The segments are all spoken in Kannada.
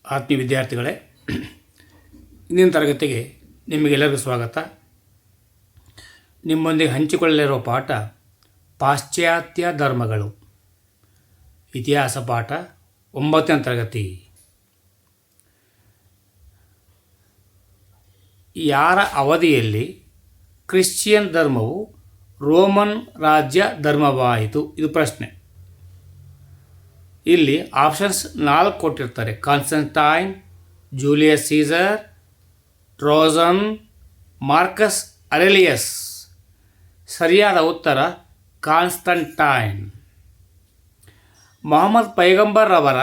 ಆತ್ಮೀಯ ವಿದ್ಯಾರ್ಥಿಗಳೇ, ಇಂದಿನ ತರಗತಿಗೆ ನಿಮಗೆಲ್ಲರಿಗೂ ಸ್ವಾಗತ. ನಿಮ್ಮೊಂದಿಗೆ ಹಂಚಿಕೊಳ್ಳಲಿರುವ ಪಾಠ ಪಾಶ್ಚಾತ್ಯ ಧರ್ಮಗಳು, ಇತಿಹಾಸ ಪಾಠ, 9ನೇ ತರಗತಿ. ಯಾರ ಅವಧಿಯಲ್ಲಿ ಕ್ರಿಶ್ಚಿಯನ್ ಧರ್ಮವು ರೋಮನ್ ರಾಜ್ಯ ಧರ್ಮವಾಯಿತು? ಇದು ಪ್ರಶ್ನೆ. ಇಲ್ಲಿ ಆಪ್ಷನ್ಸ್ 4 ಕೊಟ್ಟಿರ್ತಾರೆ: Constantine, Julius Caesar, Trajan, Marcus Aurelius. ಸರಿಯಾದ ಉತ್ತರ ಕಾನ್ಸ್ಟಂಟೈನ್. ಮೊಹಮ್ಮದ್ ಪೈಗಂಬರ್ ಅವರ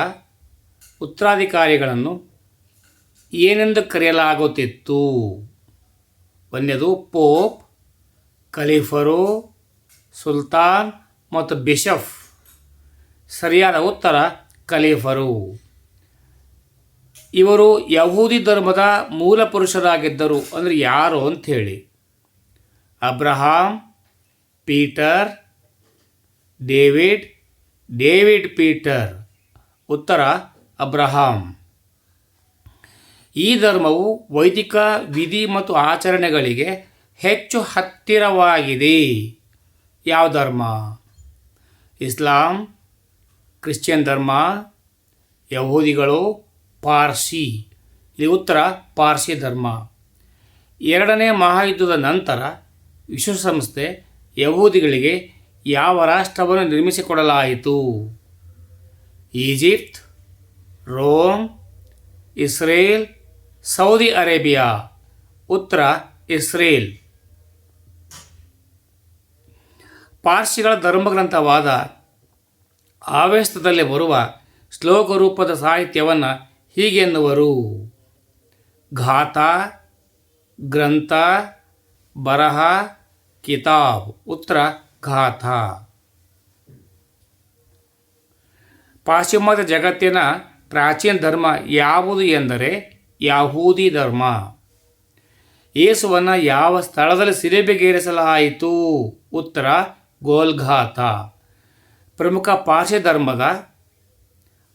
ಉತ್ತರಾಧಿಕಾರಿಗಳನ್ನು ಏನೆಂದು ಕರೆಯಲಾಗುತ್ತಿತ್ತು? ಒಂದನೇದು ಪೋಪ್, ಖಲೀಫರು, ಸುಲ್ತಾನ್ ಮತ್ತು ಬಿಷಪ್. ಸರಿಯಾದ ಉತ್ತರ ಖಲೀಫರು. ಇವರು ಯಹೂದಿ ಧರ್ಮದ ಮೂಲ ಪುರುಷರಾಗಿದ್ದರು. ಅಂದರೆ ಯಾರು ಅಂಥೇಳಿ? Abraham, Peter, David Peter. ಉತ್ತರ ಅಬ್ರಹಾಂ. ಈ ಧರ್ಮವು ವೈದಿಕ ವಿಧಿ ಮತ್ತು ಆಚರಣೆಗಳಿಗೆ ಹೆಚ್ಚು ಹತ್ತಿರವಾಗಿದೆ. ಯಾವ ಧರ್ಮ? ಇಸ್ಲಾಂ, ಕ್ರಿಶ್ಚಿಯನ್ ಧರ್ಮ, ಯಹೂದಿಗಳು, ಪಾರ್ಸಿ. ಇಲ್ಲಿ ಉತ್ತರ ಪಾರ್ಸಿ ಧರ್ಮ. 2ನೇ ಮಹಾಯುದ್ಧದ ನಂತರ ವಿಶ್ವಸಂಸ್ಥೆ ಯಹೂದಿಗಳಿಗೆ ಯಾವ ರಾಷ್ಟ್ರವನ್ನು ನಿರ್ಮಿಸಿಕೊಡಲಾಯಿತು? Egypt, Rome, Israel, Saudi Arabia. ಉತ್ತರ ಇಸ್ರೇಲ್. ಪಾರ್ಸಿಗಳ ಧರ್ಮಗ್ರಂಥವಾದ ಆವೇಸ್ತದಲ್ಲಿ ಬರುವ ಶ್ಲೋಕ ರೂಪದ ಸಾಹಿತ್ಯವನ್ನು ಹೀಗೆನ್ನುವರು: ಗಾಥ, ಗ್ರಂಥ, ಬರಹ, ಕಿತಾಬ್. ಉತ್ತರ ಗಾಥ. ಪಾಶ್ಚಿಮಾತ್ಯ ಜಗತ್ತಿನ ಪ್ರಾಚೀನ ಧರ್ಮ ಯಾವುದು ಎಂದರೆ ಯಹೂದಿ ಧರ್ಮ. ಯೇಸುವನ್ನು ಯಾವ ಸ್ಥಳದಲ್ಲಿ ಶಿಲುಬೆಗೇರಿಸಲಾಯಿತು? ಉತ್ತರ ಗೋಲ್ಗಾಥ. ಪ್ರಮುಖ ಪಾರ್ಸಿ ಧರ್ಮದ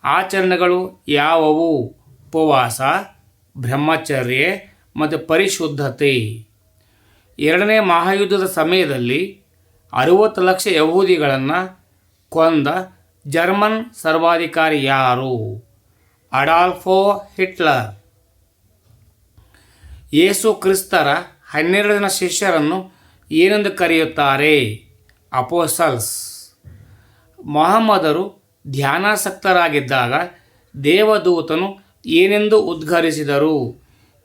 ಆಚರಣೆಗಳು ಯಾವುವು? ಉಪವಾಸ, ಬ್ರಹ್ಮಚರ್ಯ ಮತ್ತು ಪರಿಶುದ್ಧತೆ. 2ನೇ ಮಹಾಯುದ್ಧದ ಸಮಯದಲ್ಲಿ 60 ಲಕ್ಷ ಯಹೂದಿಗಳನ್ನು ಕೊಂದ ಜರ್ಮನ್ ಸರ್ವಾಧಿಕಾರಿ ಯಾರು? ಅಡಾಲ್ಫೋ ಹಿಟ್ಲರ್. ಯೇಸು ಕ್ರಿಸ್ತರ 12 ಜನ ಶಿಷ್ಯರನ್ನು ಏನೆಂದು ಕರೆಯುತ್ತಾರೆ? ಅಪೋಸ್ಟಲ್ಸ್. ಮೊಹಮ್ಮದರು ಧ್ಯಾನಾಸಕ್ತರಾಗಿದ್ದಾಗ ದೇವದೂತನು ಏನೆಂದು ಉದ್ಘರಿಸಿದರು?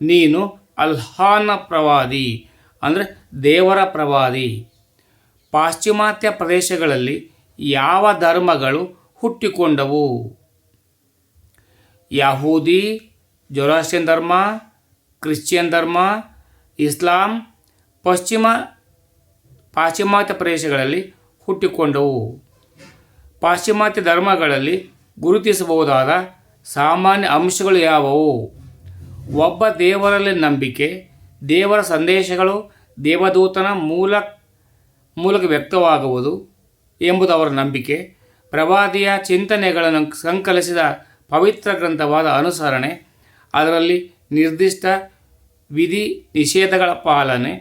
ನೀನು ಅಲ್ಲಾಹನ ಪ್ರವಾದಿ, ಅಂದರೆ ದೇವರ ಪ್ರವಾದಿ. ಪಾಶ್ಚಿಮಾತ್ಯ ಪ್ರದೇಶಗಳಲ್ಲಿ ಯಾವ ಧರ್ಮಗಳು ಹುಟ್ಟಿಕೊಂಡವು? ಯಹೂದಿ, ಜೊರಾಸ್ಟ್ರಿಯನ್ ಧರ್ಮ, ಕ್ರಿಶ್ಚಿಯನ್ ಧರ್ಮ, ಇಸ್ಲಾಂ. ಪಾಶ್ಚಿಮಾತ್ಯ ಪ್ರದೇಶಗಳಲ್ಲಿ ಹುಟ್ಟಿಕೊಂಡವು. ಪಾಶ್ಚಿಮಾತ್ಯ ಧರ್ಮಗಳಲ್ಲಿ ಗುರುತಿಸಬಹುದಾದ ಸಾಮಾನ್ಯ ಅಂಶಗಳು ಯಾವುವು? ಒಬ್ಬ ದೇವರಲ್ಲಿ ನಂಬಿಕೆ, ದೇವರ ಸಂದೇಶಗಳು ದೇವದೂತನ ಮೂಲಕ ವ್ಯಕ್ತವಾಗುವುದು ಎಂಬುದು ಅವರ ನಂಬಿಕೆ, ಪ್ರವಾದಿಯ ಚಿಂತನೆಗಳನ್ನು ಸಂಕಲಿಸಿದ ಪವಿತ್ರ ಗ್ರಂಥವಾದ ಅನುಸರಣೆ, ಅದರಲ್ಲಿ ನಿರ್ದಿಷ್ಟ ವಿಧಿ ನಿಷೇಧಗಳ ಪಾಲನೆ,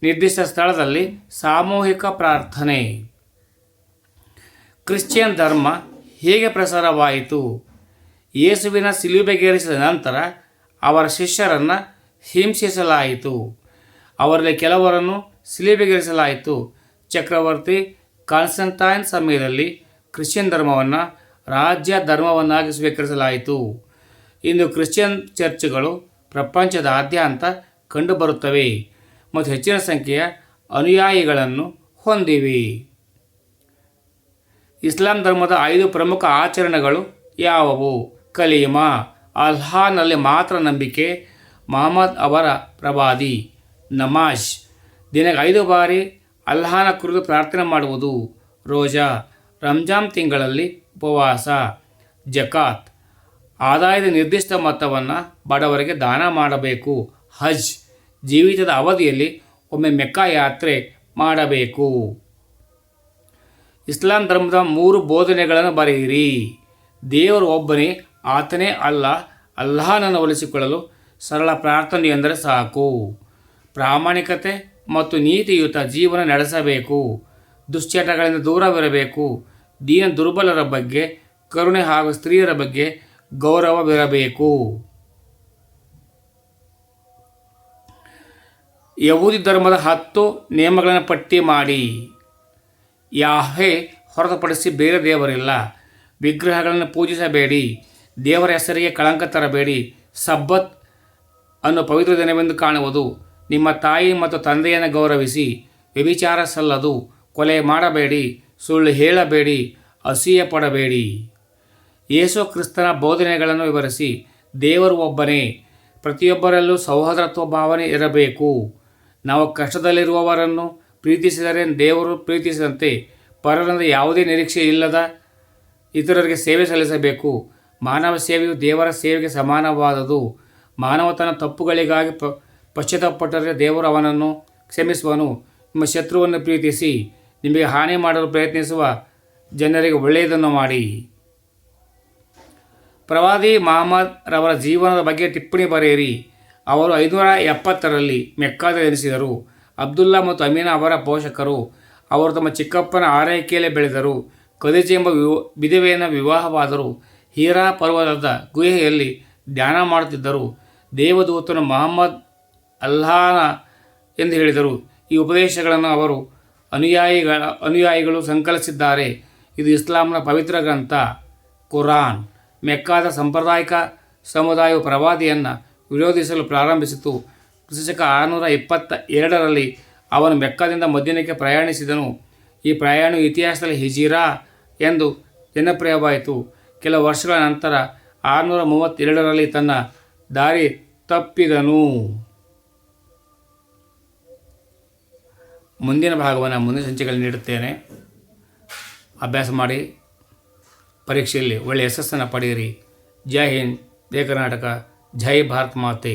ನಿರ್ದಿಷ್ಟ ಸ್ಥಳದಲ್ಲಿ ಸಾಮೂಹಿಕ ಪ್ರಾರ್ಥನೆ. ಕ್ರಿಶ್ಚಿಯನ್ ಧರ್ಮ ಹೇಗೆ ಪ್ರಸಾರವಾಯಿತು? ಯೇಸುವಿನ ಶಿಲುಬೆಗೇರಿಸಿದ ನಂತರ ಅವರ ಶಿಷ್ಯರನ್ನು ಹಿಂಸಿಸಲಾಯಿತು. ಅವರಲ್ಲಿ ಕೆಲವರನ್ನು ಶಿಲುಬೆಗೇರಿಸಲಾಯಿತು. ಚಕ್ರವರ್ತಿ ಕಾನ್ಸ್ಟಂಟೈನ್ ಸಮಯದಲ್ಲಿ ಕ್ರಿಶ್ಚಿಯನ್ ಧರ್ಮವನ್ನು ರಾಜ್ಯ ಧರ್ಮವನ್ನಾಗಿ ಸ್ವೀಕರಿಸಲಾಯಿತು. ಇಂದು ಕ್ರಿಶ್ಚಿಯನ್ ಚರ್ಚ್ಗಳು ಪ್ರಪಂಚದಾದ್ಯಂತ ಕಂಡುಬರುತ್ತವೆ ಮತ್ತು ಹೆಚ್ಚಿನ ಸಂಖ್ಯೆಯ ಅನುಯಾಯಿಗಳನ್ನು ಹೊಂದಿವೆ. ಇಸ್ಲಾಂ ಧರ್ಮದ 5 ಪ್ರಮುಖ ಆಚರಣೆಗಳು ಯಾವುವು? ಕಲೀಮಾ, ಅಲ್ಲಾಹನಲ್ಲಿ ಮಾತ್ರ ನಂಬಿಕೆ, ಮೊಹಮ್ಮದ್ ಅವರ ಪ್ರವಾದಿ. ನಮಾಜ್, ದಿನಕ್ಕೆ 5 ಬಾರಿ ಅಲ್ಲಾಹನ ಕುರಿತು ಪ್ರಾರ್ಥನೆ ಮಾಡುವುದು. ರೋಜಾ, ರಂಜಾನ್ ತಿಂಗಳಲ್ಲಿ ಉಪವಾಸ. ಜಕಾತ್, ಆದಾಯದ ನಿರ್ದಿಷ್ಟ ಮೊತ್ತವನ್ನು ಬಡವರಿಗೆ ದಾನ ಮಾಡಬೇಕು. ಹಜ್, ಜೀವಿತದ ಅವಧಿಯಲ್ಲಿ ಒಮ್ಮೆ ಮೆಕ್ಕಾ ಯಾತ್ರೆ ಮಾಡಬೇಕು. ಇಸ್ಲಾಂ ಧರ್ಮದ 3 ಬೋಧನೆಗಳನ್ನು ಬರೆಯಿರಿ. ದೇವರು ಒಬ್ಬನೇ, ಆತನೇ ಅಲ್ಲ, ಅಲ್ಲಾಹನನ್ನು ಒಲಿಸಿಕೊಳ್ಳಲು ಸರಳ ಪ್ರಾರ್ಥನೆ ಎಂದರೆ ಸಾಕು. ಪ್ರಾಮಾಣಿಕತೆ ಮತ್ತು ನೀತಿಯುತ ಜೀವನ ನಡೆಸಬೇಕು. ದುಶ್ಚಟಗಳಿಂದ ದೂರವಿರಬೇಕು. ದೀನ ದುರ್ಬಲರ ಬಗ್ಗೆ ಕರುಣೆ ಹಾಗೂ ಸ್ತ್ರೀಯರ ಬಗ್ಗೆ ಗೌರವವಿರಬೇಕು. ಯಹೂದಿ ಧರ್ಮದ 10 ನಿಯಮಗಳನ್ನು ಪಟ್ಟಿ ಮಾಡಿ. ಯಾಹ್ವೆ ಹೊರತುಪಡಿಸಿ ಬೇರೆ ದೇವರಿಲ್ಲ. ವಿಗ್ರಹಗಳನ್ನು ಪೂಜಿಸಬೇಡಿ. ದೇವರ ಹೆಸರಿಗೆ ಕಳಂಕ ತರಬೇಡಿ. ಸಬ್ಬತ್ ಅನ್ನು ಪವಿತ್ರ ದಿನವೆಂದು ಕಾಣುವುದು. ನಿಮ್ಮ ತಾಯಿ ಮತ್ತು ತಂದೆಯನ್ನು ಗೌರವಿಸಿ. ವ್ಯಭಿಚಾರ ಸಲ್ಲದು. ಕೊಲೆ ಮಾಡಬೇಡಿ. ಸುಳ್ಳು ಹೇಳಬೇಡಿ. ಅಸೂಯೆ ಪಡಬೇಡಿ. ಯೇಸು ಕ್ರಿಸ್ತನ ಬೋಧನೆಗಳನ್ನು ವಿವರಿಸಿ. ದೇವರು ಒಬ್ಬನೇ. ಪ್ರತಿಯೊಬ್ಬರಲ್ಲೂ ಸಹೋದರತ್ವ ಭಾವನೆ ಇರಬೇಕು. ನಾವು ಕಷ್ಟದಲ್ಲಿರುವವರನ್ನು ಪ್ರೀತಿಸಿದರೆ ದೇವರು ಪ್ರೀತಿಸಿದಂತೆ ಪರರಿಂದ ಯಾವುದೇ ನಿರೀಕ್ಷೆ ಇಲ್ಲದ ಇತರರಿಗೆ ಸೇವೆ ಸಲ್ಲಿಸಬೇಕು. ಮಾನವ ಸೇವೆಯು ದೇವರ ಸೇವೆಗೆ ಸಮಾನವಾದುದು. ಮಾನವ ತನ್ನ ತಪ್ಪುಗಳಿಗಾಗಿ ಪಶ್ಚಾತ್ತಾಪಪಟ್ಟರೆ ದೇವರು ಅವನನ್ನು ಕ್ಷಮಿಸುವನು. ನಿಮ್ಮ ಶತ್ರುವನ್ನು ಪ್ರೀತಿಸಿ. ನಿಮಗೆ ಹಾನಿ ಮಾಡಲು ಪ್ರಯತ್ನಿಸುವ ಜನರಿಗೆ ಒಳ್ಳೆಯದನ್ನು ಮಾಡಿ. ಪ್ರವಾದಿ ಮಹಮ್ಮದ್ ರವರ ಜೀವನದ ಬಗ್ಗೆ ಟಿಪ್ಪಣಿ ಬರೆಯಿರಿ. ಅವರು 570ರಲ್ಲಿ ಮೆಕ್ಕಾದ ಜನಿಸಿದರು. ಅಬ್ದುಲ್ಲಾ ಮತ್ತು ಅಮೀನಾ ಅವರ ಪೋಷಕರು. ಅವರು ತಮ್ಮ ಚಿಕ್ಕಪ್ಪನ ಆರೈಕೆಯಲ್ಲಿ ಬೆಳೆದರು. ಖದೀಜ ಎಂಬ ವಿಧವೆಯನ್ನು ವಿವಾಹವಾದರು. ಹೀರಾ ಪರ್ವತದ ಗುಹೆಯಲ್ಲಿ ಧ್ಯಾನ ಮಾಡುತ್ತಿದ್ದರು. ದೇವದೂತನು ಮಹಮ್ಮದ್ ಅಲ್ಲಾಹನ ಎಂದು ಹೇಳಿದರು. ಈ ಉಪದೇಶಗಳನ್ನು ಅವರು ಅನುಯಾಯಿಗಳು ಸಂಕಲಿಸಿದ್ದಾರೆ. ಇದು ಇಸ್ಲಾಂನ ಪವಿತ್ರ ಗ್ರಂಥ ಕುರಾನ್. ಮೆಕ್ಕಾದ ಸಾಂಪ್ರದಾಯಿಕ ಸಮುದಾಯವು ಪ್ರವಾದಿಯನ್ನು ವಿರೋಧಿಸಲು ಪ್ರಾರಂಭಿಸಿತು. ಕ್ರಿಸ್ತಶಕ 622ರಲ್ಲಿ ಅವನು ಮೆಕ್ಕಾದಿಂದ ಮದೀನಕ್ಕೆ ಪ್ರಯಾಣಿಸಿದನು. ಈ ಪ್ರಯಾಣವು ಇತಿಹಾಸದಲ್ಲಿ ಹಿಜಿರಾ ಎಂದು ಜನಪ್ರಿಯವಾಯಿತು. ಕೆಲವು ವರ್ಷಗಳ ನಂತರ 632ರಲ್ಲಿ ತನ್ನ ದಾರಿ ತಪ್ಪಿದನು. ಮುಂದಿನ ಭಾಗವನ್ನು ಮುಂದಿನ ಸಂಚಿಕೆಯಲ್ಲಿ ನೀಡುತ್ತೇನೆ. ಅಭ್ಯಾಸ ಮಾಡಿ ಪರೀಕ್ಷೆಯಲ್ಲಿ ಒಳ್ಳೆಯ ಯಶಸ್ಸನ್ನು ಪಡೆಯಿರಿ. ಜೈ ಹಿಂದ್, ಜೈ ಕರ್ನಾಟಕ, ಜೈ ಭಾರತ್ ಮಾತೆ.